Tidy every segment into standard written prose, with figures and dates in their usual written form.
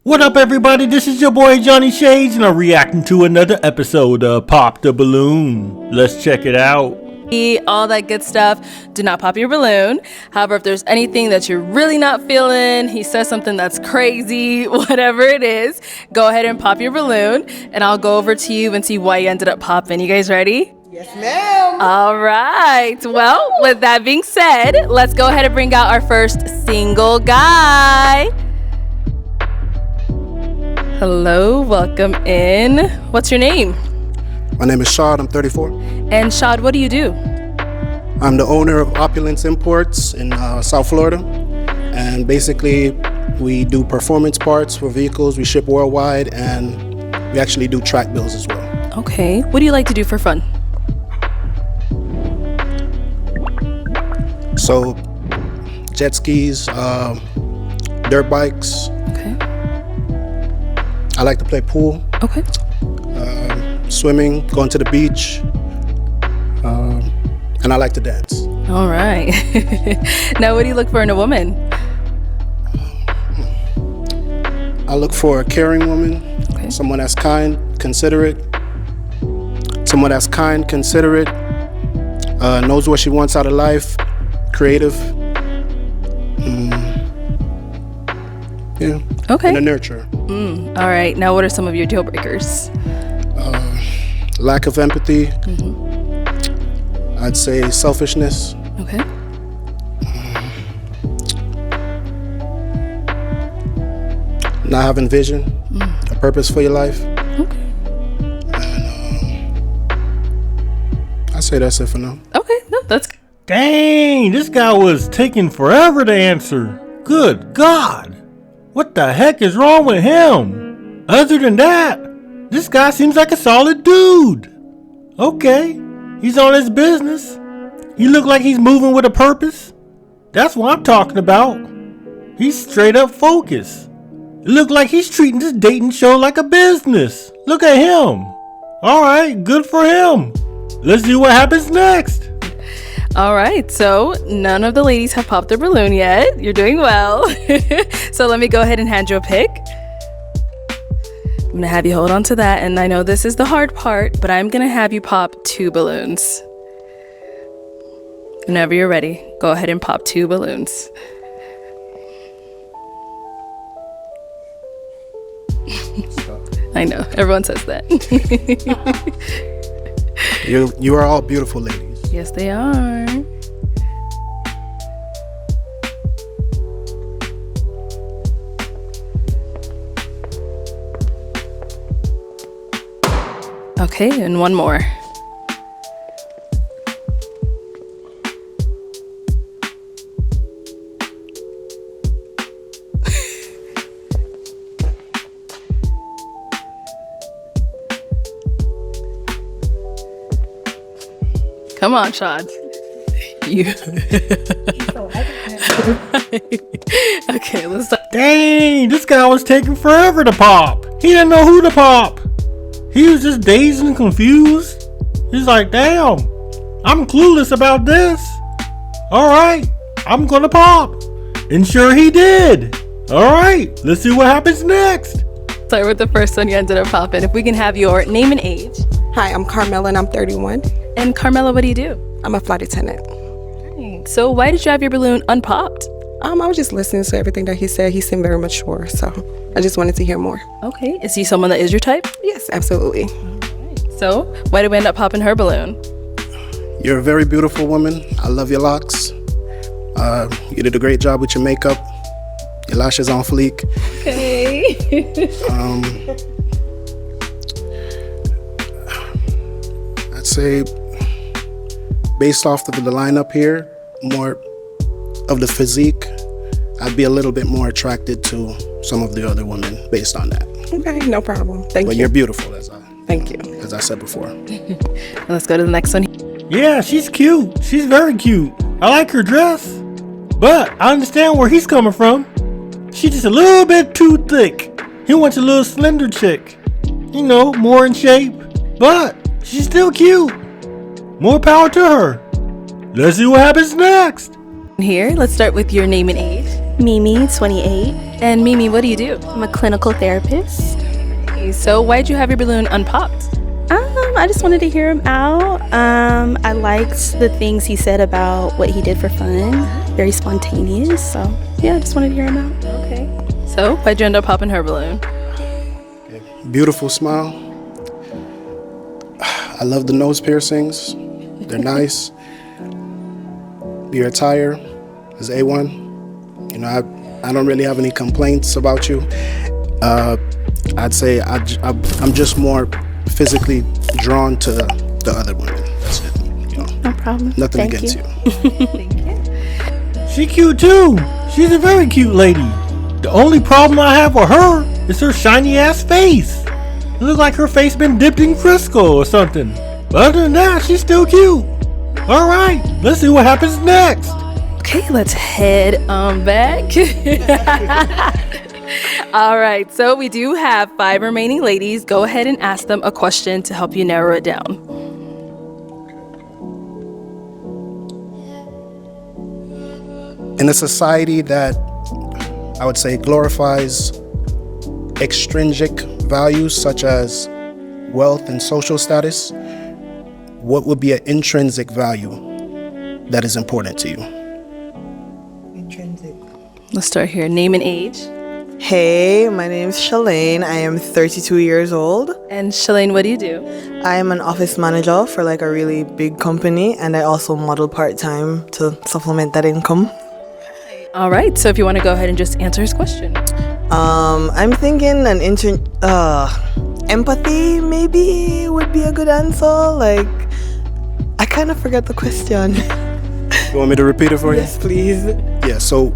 What up, everybody? This is your boy Johnny Shades, and I'm reacting to another episode of Pop the Balloon. Let's check it out. All that good stuff. Do not pop your balloon. However, if there's anything that you're really not feeling, he says something that's crazy, whatever it is, go ahead and pop your balloon, and I'll go over to you and see why you ended up popping. You guys ready? Yes, ma'am. All right. Well, with that being said, let's go ahead and bring out our first single guy. Hello, welcome in. What's your name? My name is Shad, I'm 34. And Shad, what do you do? I'm the owner of Opulence Imports in South Florida. And basically, we do performance parts for vehicles. We ship worldwide, and we actually do track bills as well. Okay. What do you like to do for fun? So, jet skis, dirt bikes. Okay. I like to play pool. Okay. Swimming, going to the beach, and I like to dance. All right. Now, what do you look for in a woman? I look for a caring woman, Okay. someone that's kind, considerate, knows what she wants out of life, creative, yeah, Okay. and a nurturer. All right. Now, what are some of your deal breakers? Lack of empathy. I'd say selfishness. Okay. Not having vision, a purpose for your life. Okay. And I say that's it for now. Okay. No, that's Dang, this guy was taking forever to answer. Good God. What the heck is wrong with him? Other than that, this guy seems like a solid dude. Okay, he's on his business. He look like he's moving with a purpose. That's what I'm talking about. He's straight up focused. It look like he's treating this dating show like a business. Look at him. All right, good for him. Let's see what happens next. all right. So none of the ladies have popped their balloon yet. You're doing well. So let me go ahead and hand you a pick. I'm gonna have you hold on to that, and I know this is the hard part, but I'm gonna have you pop 2 balloons. Whenever you're ready, go ahead and pop 2 balloons. I know, everyone says that. You are all beautiful ladies. Yes, they are. Okay, and one more. Come on, Shad. You. Okay, let's start. Dang, this guy was taking forever to pop. He didn't know who to pop. He was just dazed and confused. He's like, damn, I'm clueless about this. All right, I'm gonna pop. And sure he did. All right, let's see what happens next. Start with the first one you ended up popping. If we can have your name and age. Hi, I'm Carmela and I'm 31. And Carmela, what do you do? I'm a flight attendant. So why did you have your balloon unpopped? I was just listening to everything that he said. He seemed very mature, so I just wanted to hear more. Okay, is he someone that is your type? Yes, absolutely. So why did we end up popping her balloon? You're a very beautiful woman. I love your locks. You did a great job with your makeup. Your lashes on fleek. Okay. I'd say, based off of the lineup here, more of the physique, I'd be a little bit more attracted to some of the other women based on that. Okay, no problem. Thank But you. you're beautiful, Thank you. as I said before. Let's go to the next one. Yeah, she's cute. She's very cute. I like her dress. But I understand where he's coming from. She's just a little bit too thick. He wants a little slender chick. You know, more in shape. But she's still cute. More power to her. Let's see what happens next. Here, let's start with your name and age. Mimi, 28. And Mimi, what do you do? I'm a clinical therapist. So why'd you have your balloon unpopped? I just wanted to hear him out. I liked the things he said about what he did for fun. Very spontaneous. So yeah, I just wanted to hear him out. Okay. So why'd you end up popping her balloon? Beautiful smile. I love the nose piercings. They're nice. Your attire is A1. You know, I don't really have any complaints about you. I'd say I'm just more physically drawn to the other women. That's it. You know, No problem. nothing Thank against you. She cute too. She's a very cute lady. The only problem I have with her is her shiny ass face. It looks like her face been dipped in Crisco or something. But other than that, she's still cute. Alright, let's see what happens next. Okay, let's head back. All right, so we do have 5 remaining ladies. Go ahead and ask them a question to help you narrow it down. In a society that I would say glorifies extrinsic values such as wealth and social status, what would be an intrinsic value that is important to you? Intrinsic. Let's start here. Name and age. Hey, my name's Shalane. I am 32 years old. And Shalane, what do you do? I am an office manager for like a really big company, and I also model part-time to supplement that income. All right, so if you want to go ahead and just answer his question. I'm thinking empathy maybe would be a good answer. Like, I kind of forgot the question. You want me to repeat it for you? Yes, please. Yeah, so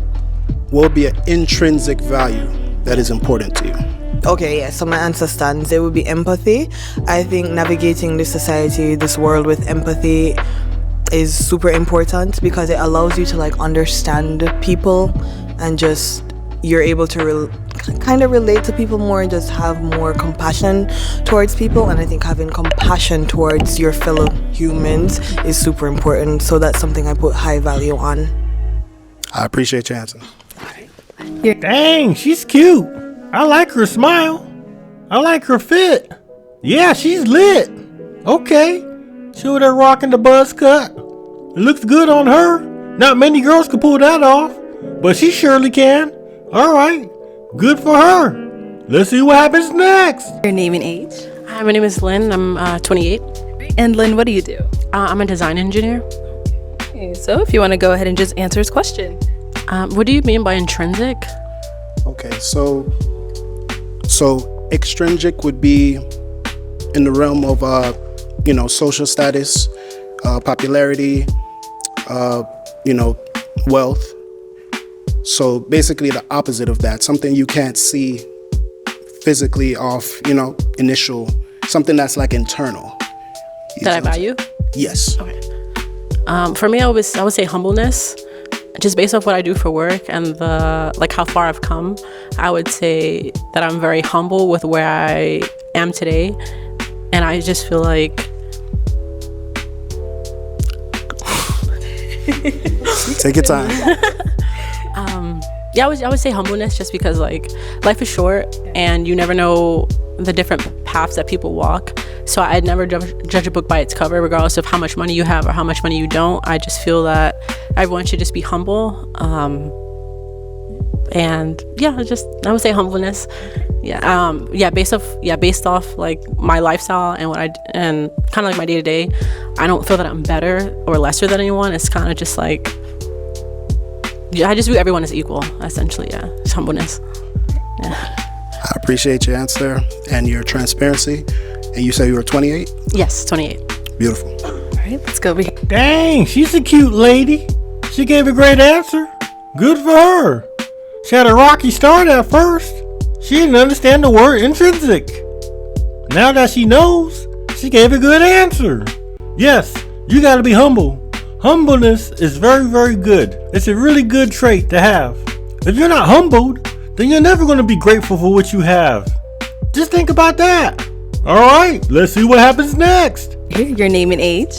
what would be an intrinsic value that is important to you? Okay, yeah, so my answer stands. It would be empathy. I think navigating this society, this world with empathy is super important because it allows you to like understand people and just you're able to kind of relate to people more and just have more compassion towards people. And I think having compassion towards your fellow humans is super important. So that's something I put high value on. I appreciate your answer. Dang, she's cute. I like her smile. I like her fit. Yeah, she's lit. Okay. Show that rockin' the buzz cut. It looks good on her. Not many girls can pull that off, but she surely can. Alright, good for her. Let's see what happens next. Your name and age. Hi, my name is Lynn. I'm 28. And Lynn, what do you do? I'm a design engineer. Okay, so if you want to go ahead and just answer his question. What do you mean by intrinsic? Okay, so extrinsic would be in the realm of social status, popularity, wealth. So basically the opposite of that, something you can't see physically off, initial, something that's like internal. That I value? Yes. Okay. For me, I would say humbleness. Just based off what I do for work and how far I've come, I would say that I'm very humble with where I am today. And I just feel like take your time. I would say humbleness, just because life is short and you never know the different paths that people walk. So I'd never judge a book by its cover, regardless of how much money you have or how much money you don't. I just feel that everyone should just be humble. I would say humbleness. Based off like my lifestyle and kind of like my day to day, I don't feel that I'm better or lesser than anyone. It's kind of just like, I just view everyone as equal, essentially. Yeah, it's humbleness. Yeah. I appreciate your answer and your transparency. And you say you were 28? Yes, 28. Beautiful. All right, let's go over here. Dang, she's a cute lady. She gave a great answer. Good for her. She had a rocky start at first. She didn't understand the word intrinsic. Now that she knows, she gave a good answer. Yes, you gotta be humble. Humbleness is very, very good. It's a really good trait to have. If you're not humbled, then you're never gonna be grateful for what you have. Just think about that. Alright, let's see what happens next. Your name and age.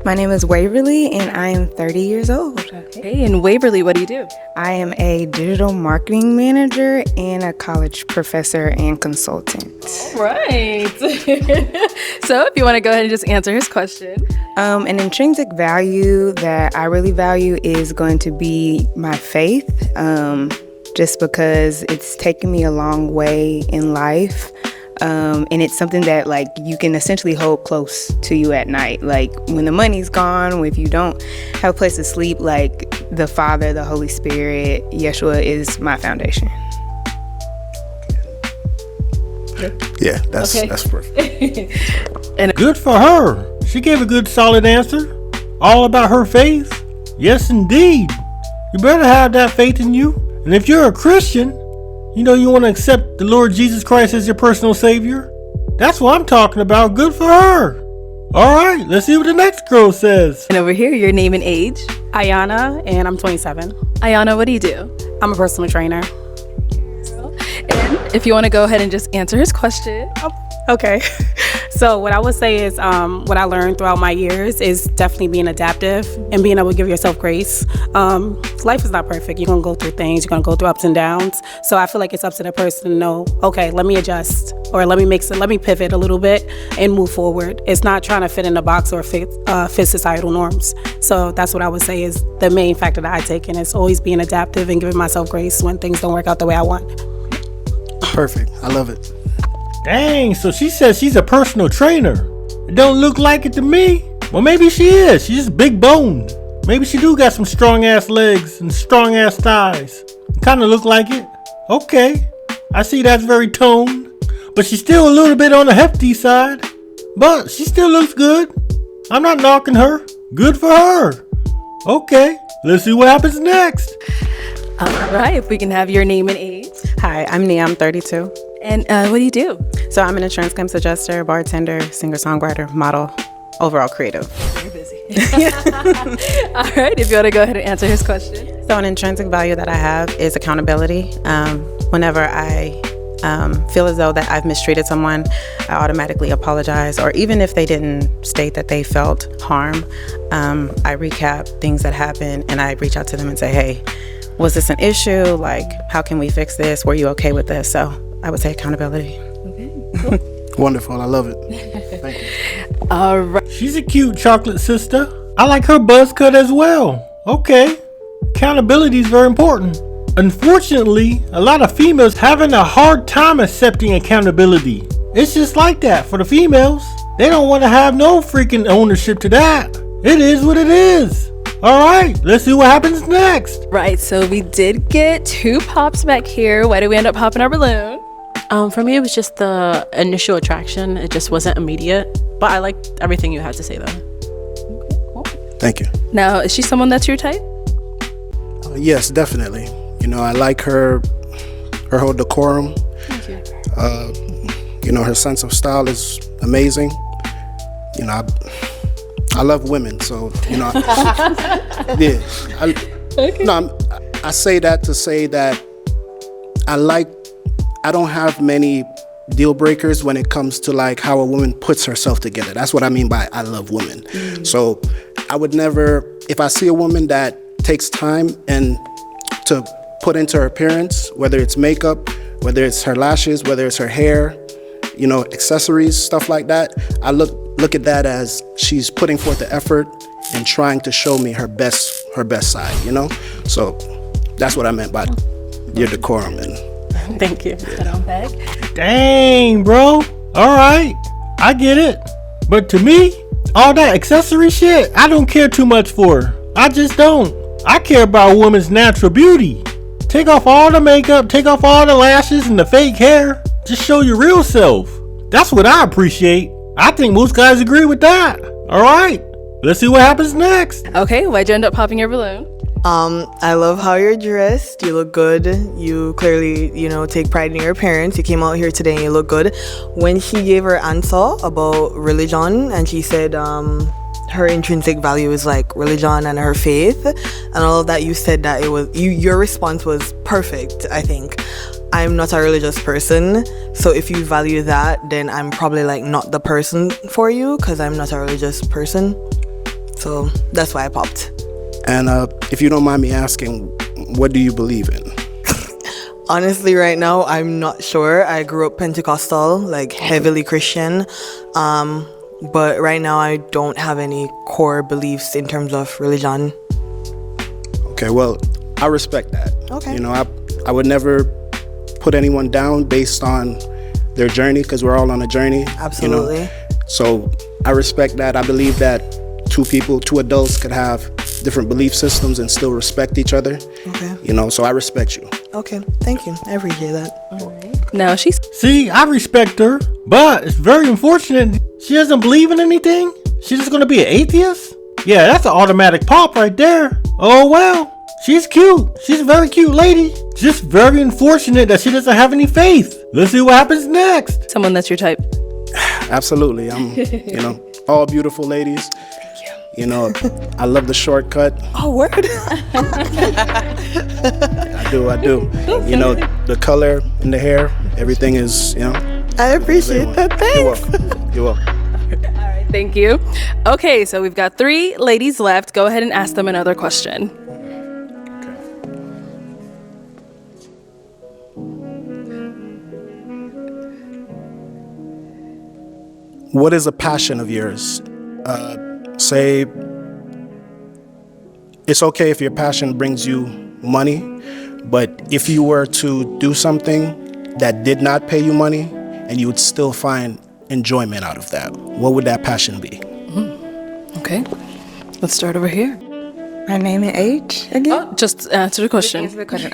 My name is Waverly, and I am 30 years old. Okay, and Waverly, what do you do? I am a digital marketing manager and a college professor and consultant. All right. So if you want to go ahead and just answer his question. An intrinsic value that I really value is going to be my faith, just because it's taken me a long way in life. And it's something that like you can essentially hold close to you at night. Like when the money's gone, if you don't have a place to sleep, like the Father, the Holy Spirit, Yeshua is my foundation. Yeah, that's perfect. And good for her. She gave a good solid answer. All about her faith. Yes, indeed. You better have that faith in you. And if you're a Christian, you know you want to accept the Lord Jesus Christ as your personal Savior. That's what I'm talking about. Good for her. All right, let's see what the next girl says. And over here, your name and age. Ayana, and I'm 27. Ayana, what do you do? I'm a personal trainer. And if you want to go ahead and just answer his question. Okay. So what I would say is what I learned throughout my years is definitely being adaptive and being able to give yourself grace. Life is not perfect. You're going to go through things. You're going to go through ups and downs. So I feel like it's up to the person to know, okay, let me adjust or let me pivot a little bit and move forward. It's not trying to fit in a box or fit societal norms. So that's what I would say is the main factor that I take in is always being adaptive and giving myself grace when things don't work out the way I want. Perfect. I love it. Dang, so she says she's a personal trainer. It don't look like it to me. Well, maybe she is. She's just big boned. Maybe she do got some strong ass legs and strong ass thighs. Kind of look like it. Okay, I see that's very toned. But she's still a little bit on the hefty side. But she still looks good. I'm not knocking her. Good for her. Okay, let's see what happens next. All right, if we can have your name and age. Hi, I'm Nia. I'm 32. And what do you do? So I'm an insurance claims adjuster, bartender, singer-songwriter, model, overall creative. You're busy. All right, if you want to go ahead and answer his question. So an intrinsic value that I have is accountability. Whenever I feel as though that I've mistreated someone, I automatically apologize. Or even if they didn't state that they felt harm, I recap things that happened and I reach out to them and say, hey, was this an issue? Like, how can we fix this? Were you okay with this? So I would say accountability. Okay, cool. Wonderful. I love it. Thank you. All right. She's a cute chocolate sister. I like her buzz cut as well. Okay. Accountability is very important. Unfortunately, a lot of females having a hard time accepting accountability. It's just like that for the females. They don't want to have no freaking ownership to that. It is what it is. All right, let's see what happens next. Right, so we did get 2 pops back here. Why did we end up popping our balloon? For me, it was just the initial attraction. It just wasn't immediate. But I liked everything you had to say, though. Okay, cool. Thank you. Now, is she someone that's your type? Yes, definitely. You know, I like her whole decorum. Thank you. You know, her sense of style is amazing. You know, I love women, so, you know, yeah. Okay. No, I say that to say that I don't have many deal breakers when it comes to like how a woman puts herself together. That's what I mean by I love women. Mm-hmm. So I would never, if I see a woman that takes time and to put into her appearance, whether it's makeup, whether it's her lashes, whether it's her hair, you know, accessories, stuff like that, I look at that as she's putting forth the effort and trying to show me her best side, you know? So that's what I meant by your decorum. And thank you. Yeah. Dang, bro. All right, I get it. But to me, all that accessory shit, I don't care too much for. I just don't. I care about a woman's natural beauty. Take off all the makeup, take off all the lashes and the fake hair. Just show your real self. That's what I appreciate. I think most guys agree with that. All right, let's see what happens next. Okay, why'd you end up popping your balloon? I love how you're dressed. You look good. You clearly, you know, take pride in your appearance. You came out here today and you look good. When she gave her answer about religion and she said her intrinsic value is like religion and her faith and all of that, you said that it was your response was perfect. I think I'm not a religious person, so if you value that, then I'm probably like not the person for you because I'm not a religious person. So that's why I popped. And if you don't mind me asking, what do you believe in? Honestly, right now, I'm not sure. I grew up Pentecostal, like heavily Christian. But right now, I don't have any core beliefs in terms of religion. Okay, well, I respect that. Okay. You know, I would never put anyone down based on their journey, because we're all on a journey. Absolutely. You know? So I respect that. I believe that two adults could have different belief systems and still respect each other. Okay. You know, so I respect you. Okay, thank you. I appreciate that. All right. Now she's... See, I respect her, but it's very unfortunate she doesn't believe in anything. She's just gonna be an atheist? Yeah, that's an automatic pop right there. Oh well, she's cute. She's a very cute lady. Just very unfortunate that she doesn't have any faith. Let's see what happens next. Someone that's your type. Absolutely. I'm, you know, all beautiful ladies. Thank you. You know, I love the shortcut. Oh, word. I do. You know, the color in the hair, everything is, you know. I appreciate that. Thanks. You're welcome. All right, thank you. Okay, so we've got 3 ladies left. Go ahead and ask them another question. What is a passion of yours? Say, it's okay if your passion brings you money, but if you were to do something that did not pay you money and you would still find enjoyment out of that, what would that passion be? Okay, let's start over here. My name and age again? Oh, just answer the question.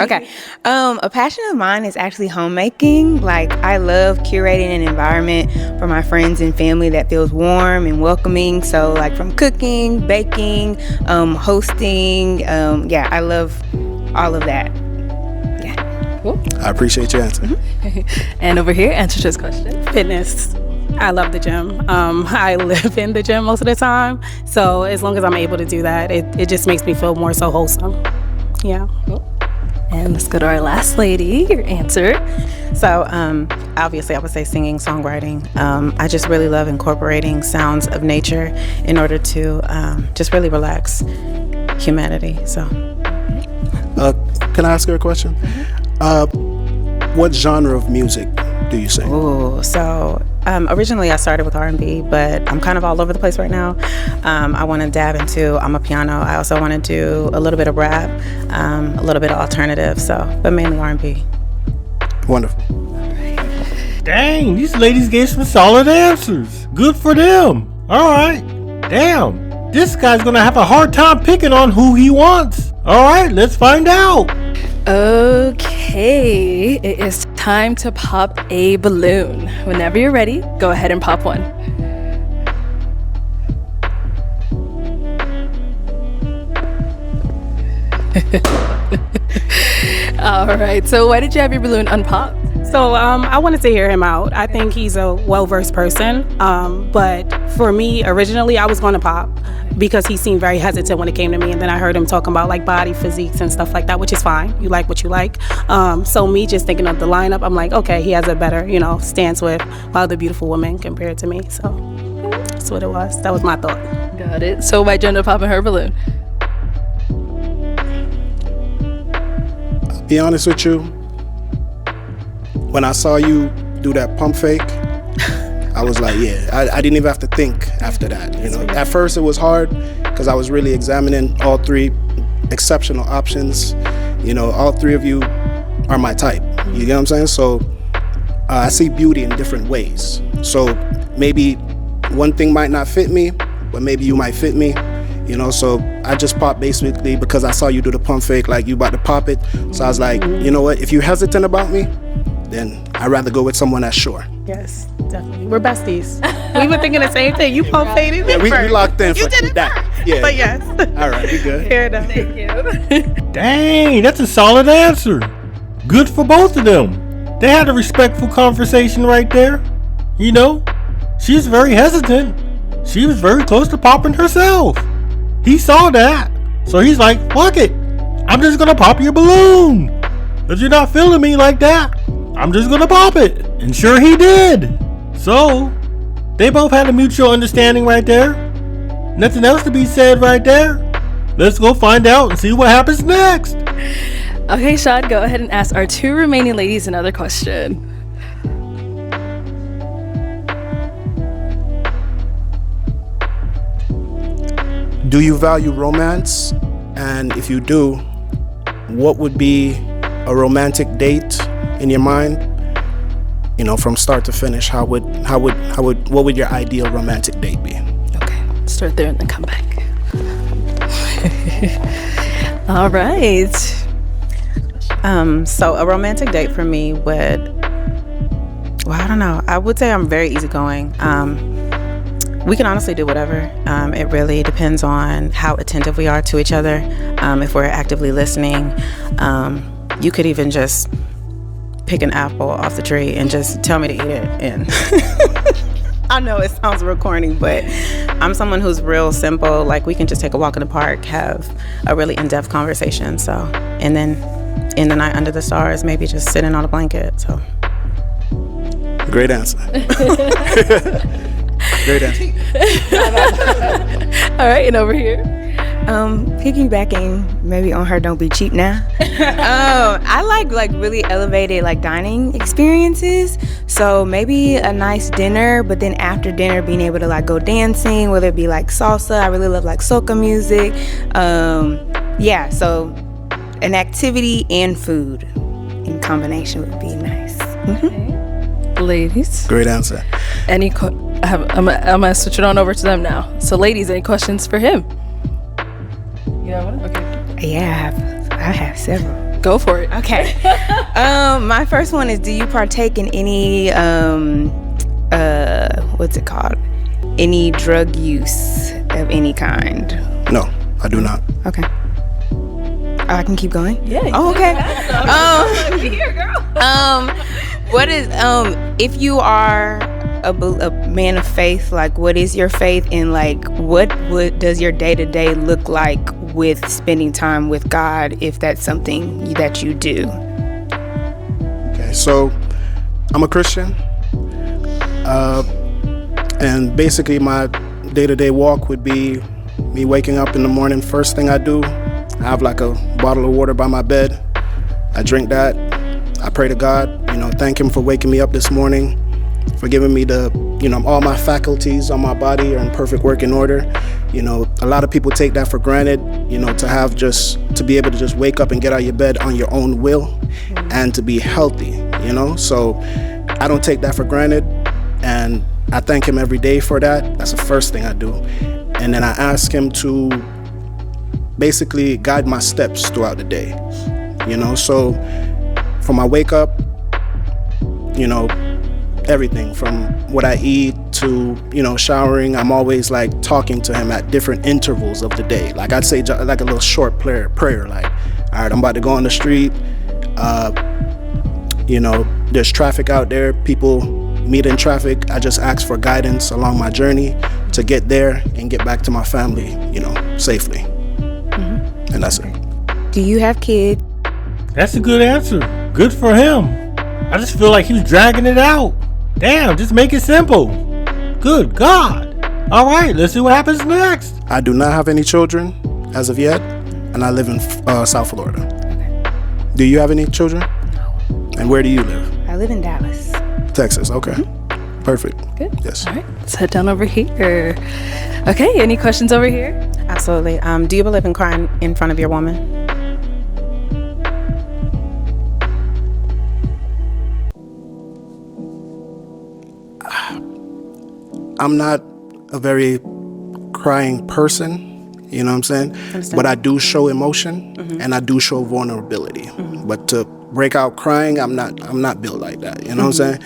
Okay. A passion of mine is actually homemaking. Like, I love curating an environment for my friends and family that feels warm and welcoming. So, like, from cooking, baking, hosting. Yeah, I love all of that. Yeah. Cool. I appreciate your answer. And over here, answer this question. Fitness. I love the gym. I live in the gym most of the time. So as long as I'm able to do that, it just makes me feel more so wholesome. Yeah. Cool. And let's go to our last lady, your answer. So obviously I would say singing, songwriting. I just really love incorporating sounds of nature in order to just really relax humanity. So. Can I ask her a question? What genre of music do you sing? Oh, so originally I started with R&B, but I'm kind of all over the place right now. I want to dab into amapiano. I also want to do a little bit of rap, a little bit of alternative, but mainly R&B. Wonderful. Dang, these ladies gave some solid answers. Good for them. All right. Damn, this guy's gonna have a hard time picking on who he wants. All right, let's find out. Okay, it is time to pop a balloon. Whenever you're ready, go ahead and pop one. All right, so why did you have your balloon unpopped? So I wanted to hear him out. I think he's a well-versed person. But for me, originally, I was going to pop because he seemed very hesitant when it came to me. And then I heard him talking about like body physiques and stuff like that, which is fine. You like what you like. So me just thinking of the lineup, I'm like, okay, he has a better, stance with other beautiful women compared to me. So that's what it was. That was my thought. Got it. So why'd you end up popping her balloon? I'll be honest with you. When I saw you do that pump fake, I was like, yeah, I didn't even have to think after that. At first it was hard because I was really examining all 3 exceptional options. All 3 of you are my type. You get what I'm saying? So I see beauty in different ways. So maybe one thing might not fit me, but maybe you might fit me. So I just popped basically because I saw you do the pump fake, like you about to pop it. So I was like, you know what? If you're hesitant about me, then I'd rather go with someone that's sure. Yes, definitely. We're besties. We were thinking the same thing. You pump faded me we first. locked in for that. First. Yeah. But yes. All right, we good. Fair enough. Thank you. Dang, that's a solid answer. Good for both of them. They had a respectful conversation right there. She's very hesitant. She was very close to popping herself. He saw that. So he's like, fuck it. I'm just gonna pop your balloon. If you're not feeling me like that, I'm just gonna pop it. And sure he did. So, they both had a mutual understanding right there. Nothing else to be said right there. Let's go find out and see what happens next. Okay, Sean, go ahead and ask our 2 remaining ladies another question. Do you value romance? And if you do, what would be a romantic date in your mind? You know, from start to finish, what would your ideal romantic date be? Okay, start there and then come back. All right. So a romantic date for me would, well, I don't know. I would say I'm very easygoing. We can honestly do whatever. It really depends on how attentive we are to each other. If we're actively listening, you could even just pick an apple off the tree and just tell me to eat it. And I know it sounds real corny, but I'm someone who's real simple. Like, we can just take a walk in the park, have a really in-depth conversation. So, and then in the night under the stars, maybe just sitting on a blanket. So, great answer. Great answer. All right, and over here. Piggybacking maybe on her Don't Be Cheap Now. I like really elevated like dining experiences. So maybe a nice dinner, but then after dinner being able to like go dancing, whether it be like salsa. I really love like soca music. Yeah, so an activity and food in combination would be nice. Okay. Ladies. Great answer. I'm gonna switch it on over to them now. So ladies, any questions for him? You have one? Okay. Yeah, I have several. Go for it. Okay. My first one is, do you partake in any what's it called? Any drug use of any kind? No, I do not. Okay. Oh, I can keep going? Yeah. Oh, okay. Here, girl. What is if you are a man of faith, like what is your faith, and like what does your day-to-day look like with spending time with God, if that's something that you do? Okay, so I'm a Christian, and basically my day-to-day walk would be me waking up in the morning. First thing I do, I have like a bottle of water by my bed. I drink that. I pray to God, thank Him for waking me up this morning, for giving me all my faculties on my body are in perfect working order. A lot of people take that for granted, to be able to just wake up and get out of your bed on your own will and to be healthy, So I don't take that for granted, and I thank Him every day for that. That's the first thing I do. And then I ask Him to basically guide my steps throughout the day, So from my wake up, everything from what I eat to, showering, I'm always like talking to Him at different intervals of the day. Like I'd say like a little short prayer, like, all right, I'm about to go on the street. There's traffic out there. People meet in traffic. I just ask for guidance along my journey to get there and get back to my family, safely. Mm-hmm. And that's it. Do you have kids? That's a good answer. Good for him. I just feel like he was dragging it out. Damn, just make it simple. Good God. All right, let's see what happens next. I do not have any children as of yet, and I live in South Florida. Okay. Do you have any children? No. And where do you live? I live in Dallas. Texas, okay. Mm-hmm. Perfect. Good. Yes. All right, let's head down over here. Okay, any questions over here? Absolutely. Do you believe in crying in front of your woman? I'm not a very crying person, you know what I'm saying? But I do show emotion, mm-hmm. and I do show vulnerability. Mm-hmm. But to break out crying, I'm not built like that, you know mm-hmm. what I'm saying?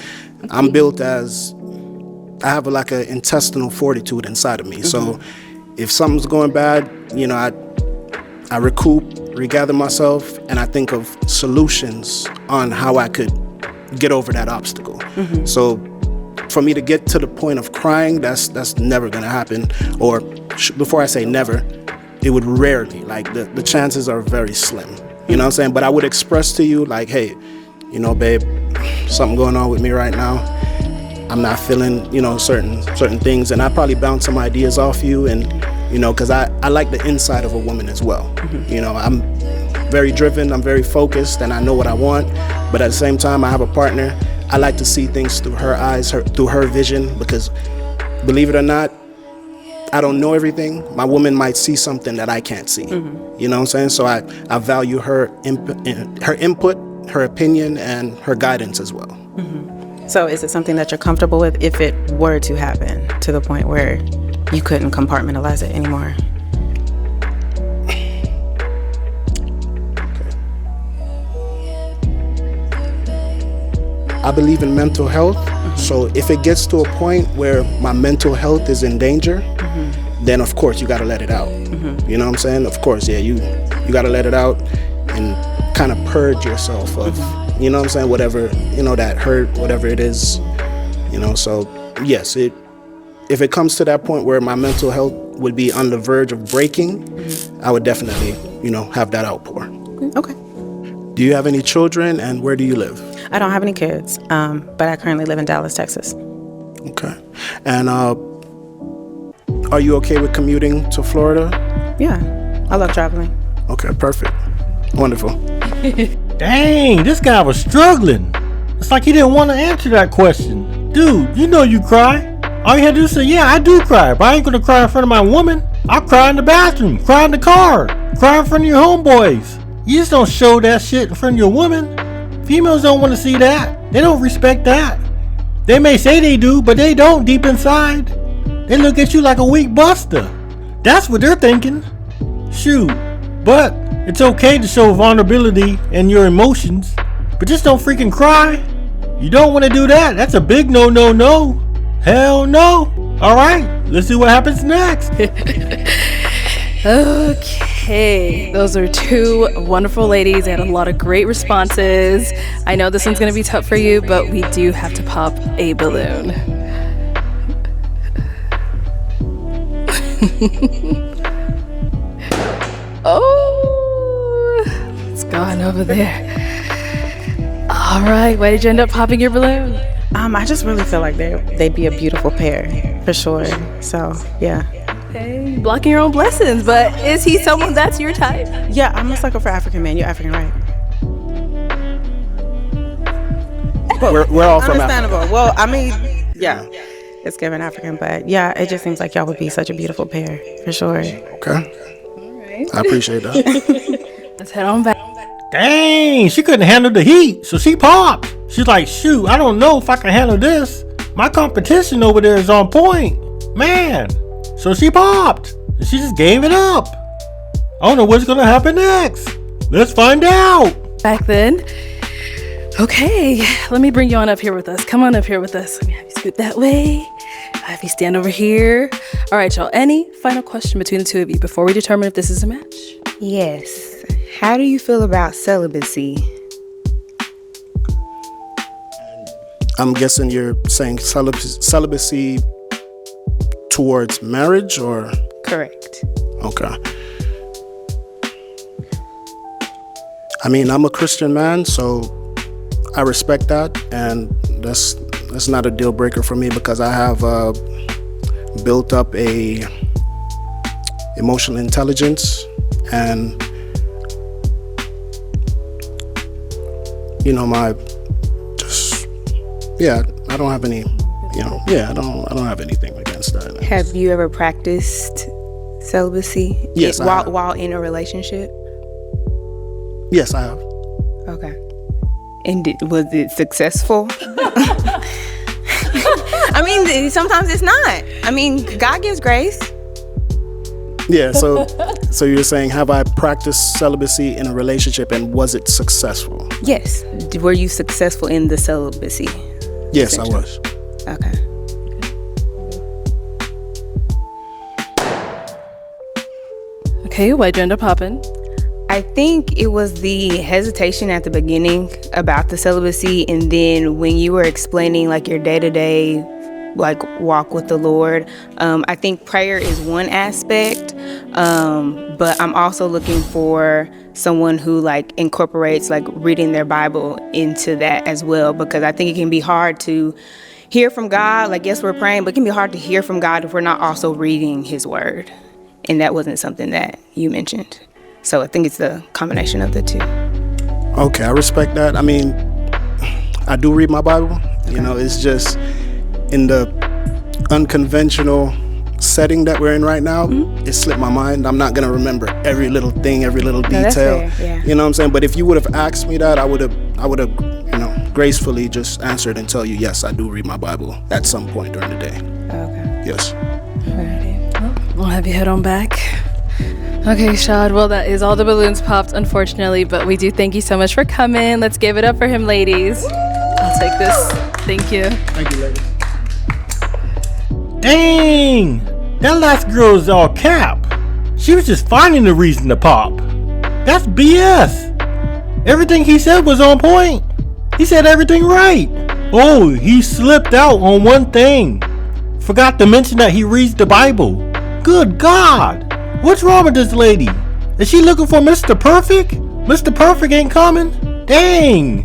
I'm built as, I have like an intestinal fortitude inside of me. Mm-hmm. So if something's going bad, I recoup, regather myself, and I think of solutions on how I could get over that obstacle. Mm-hmm. So for me to get to the point of crying, that's never gonna happen. Or before I say never, it would rarely, like the chances are very slim. You know what I'm saying? But I would express to you like, hey, babe, something going on with me right now. I'm not feeling, certain things, and I probably bounce some ideas off you, and you know, because I like the inside of a woman as well. You know, I'm very driven, I'm very focused, and I know what I want, but at the same time, I have a partner. I like to see things through her eyes, through her vision, because believe it or not, I don't know everything. My woman might see something that I can't see. You know what I'm saying? So I value her input, her opinion, and her guidance as well. So is it something that you're comfortable with if it were to happen to the point where you couldn't compartmentalize it anymore? I believe in mental health. So if it gets to a point where my mental health is in danger, then of course you got to let it out. You know what I'm saying? Of course, yeah, you got to let it out and kind of purge yourself of, you know what I'm saying, whatever, you know, that hurt, whatever it is, you know. So yes, if it comes to that point where my mental health would be on the verge of breaking, I would definitely, you know, have that outpour. Okay. Do you have any children, and where do you live? I don't have any kids, but I currently live in Dallas, Texas. Okay. And are you okay with commuting to Florida? Yeah, I love traveling. Okay, perfect. Wonderful. Dang, this guy was struggling. It's like he didn't want to answer that question. Dude, you know you cry. All you had to do is say, yeah, I do cry, but I ain't gonna cry in front of my woman. I'll cry in the bathroom, cry in the car, cry in front of your homeboys. You just don't show that shit in front of your woman. Females don't want to see that. They don't respect that. They may say they do, but they don't deep inside. They look at you like a weak buster. That's what they're thinking. Shoot. But it's okay to show vulnerability and your emotions, but just don't freaking cry. You don't want to do that. That's a big no, no, no. Hell no. All right, let's see what happens next. Okay, those are two wonderful ladies. They had a lot of great responses. I know this one's going to be tough for you, but we do have to pop a balloon. Oh, it's gone over there. All right, why did you end up popping your balloon? I just really feel like they'd be a beautiful pair, for sure. So, yeah. Okay, blocking your own blessings, but is he someone that's your type? Yeah, I'm a sucker for African men. You're African, right? We're all from understandable. Africa. Well, I mean, yeah, it's given African, but yeah, it just seems like y'all would be such a beautiful pair, for sure. Okay. All right. I appreciate that. Let's head on back. Dang, she couldn't handle the heat, so she popped. She's like, shoot, I don't know if I can handle this. My competition over there is on point. Man. So she popped. And she just gave it up. I don't know what's going to happen next. Let's find out. Back then. Okay, let me bring you on up here with us. Come on up here with us. Let me have you scoot that way. I'll have you stand over here. All right, y'all. Any final question between the two of you before we determine if this is a match? Yes. How do you feel about celibacy? I'm guessing you're saying celibacy towards marriage, or? Correct. Okay. I mean, I'm a Christian man, so I respect that, and that's not a deal breaker for me, because I have built up a emotional intelligence, and you know, I don't have any, you know, I don't have anything against that. Have you ever practiced celibacy? Yes, while in a relationship? Yes, I have. Okay. And was it successful? I mean, sometimes it's not. I mean, God gives grace. Yeah, so you're saying, have I practiced celibacy in a relationship, and was it successful? Yes. Were you successful in the celibacy? Yes, I was. Okay. Okay, why'd you end up popping? I think it was the hesitation at the beginning about the celibacy, and then when you were explaining like your day-to-day like walk with the Lord, I think prayer is one aspect, but I'm also looking for someone who like incorporates like reading their Bible into that as well, because I think it can be hard to hear from God. Like, yes, we're praying, but it can be hard to hear from God if we're not also reading His Word. and that wasn't something that you mentioned. So I think it's the combination of the two. Okay, I respect that. I mean, I do read my Bible. Okay. You know, it's just in the unconventional setting that we're in right now, it slipped my mind. I'm not gonna remember every little thing, every little detail. Yeah. You know what I'm saying? But if you would have asked me that, I would have, you know, gracefully just answered and tell you, yes, I do read my Bible at some point during the day. Okay. Yes. Alrighty. Well, we'll have you head on back. Okay, Shad. Well, that is all the balloons popped, unfortunately, but we do thank you so much for coming. Let's give it up for him, ladies. I'll take this. Thank you. Thank you, ladies. Dang! That last girl is all cap. She was just finding a reason to pop. That's BS. Everything he said was on point. He said everything right. Oh, he slipped out on one thing. Forgot to mention that he reads the Bible. Good God! What's wrong with this lady? Is she looking for Mr. Perfect? Mr. Perfect ain't coming? Dang!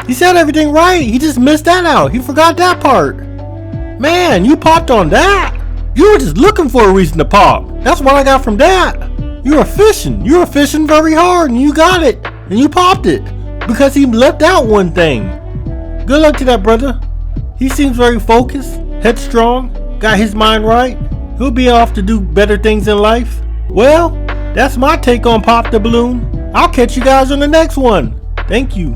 He said everything right. He just missed that out. He forgot that part. Man, you popped on that. You were just looking for a reason to pop. That's what I got from that. You were fishing. You were fishing very hard and you got it. And you popped it. Because he left out one thing. Good luck to that brother. He seems very focused, headstrong, got his mind right. He'll be off to do better things in life. Well, that's my take on Pop the Balloon. I'll catch you guys on the next one. Thank you.